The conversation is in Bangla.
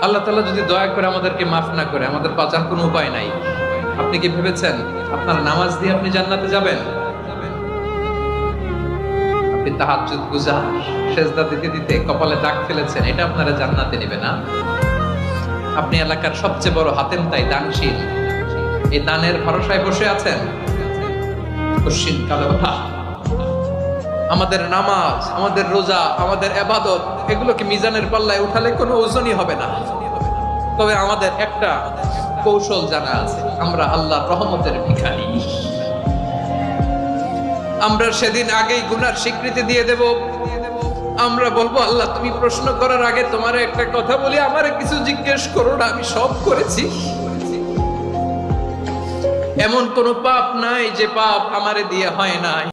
আল্লাহ তাআলা যদি দয়া করে আমাদেরকে মাফ না করে, আমাদের বাঁচার কোনো উপায় নাই। আপনি কি ভেবেছেন আপনার নামাজ দিয়ে আপনি জান্নাতে যাবেন? আপনি তাহাজ্জুদ গুজার, সেজদা দিতে দিতে কপালে দাগ ফেলেছেন, এটা আপনারা জান্নাতে নেবে না। আপনি এলাকার সবচেয়ে বড় হাতেম তাই দানশীল, এই দানের ভরসায় বসে আছেন। কশিন কালো কথা, আমাদের নামাজ, আমাদের রোজা, আমাদের ইবাদত, এগুলোকে মিজানের পাল্লায় উঠালে কোনো ওজনই হবে না। তবে আমাদের একটা কৌশল জানা আছে, আমরা আল্লাহর রহমতের ভিখারি। আমরা সেদিন আগেই গুনার স্বীকৃতি দিয়ে দেব। আমরা বলবো, আল্লাহ তুমি প্রশ্ন করার আগে তোমার একটা কথা বলি, আমারে কিছু জিজ্ঞেস করো না, আমি সব করেছি। এমন কোন পাপ নাই যে পাপ আমারে দিয়ে হয় নাই।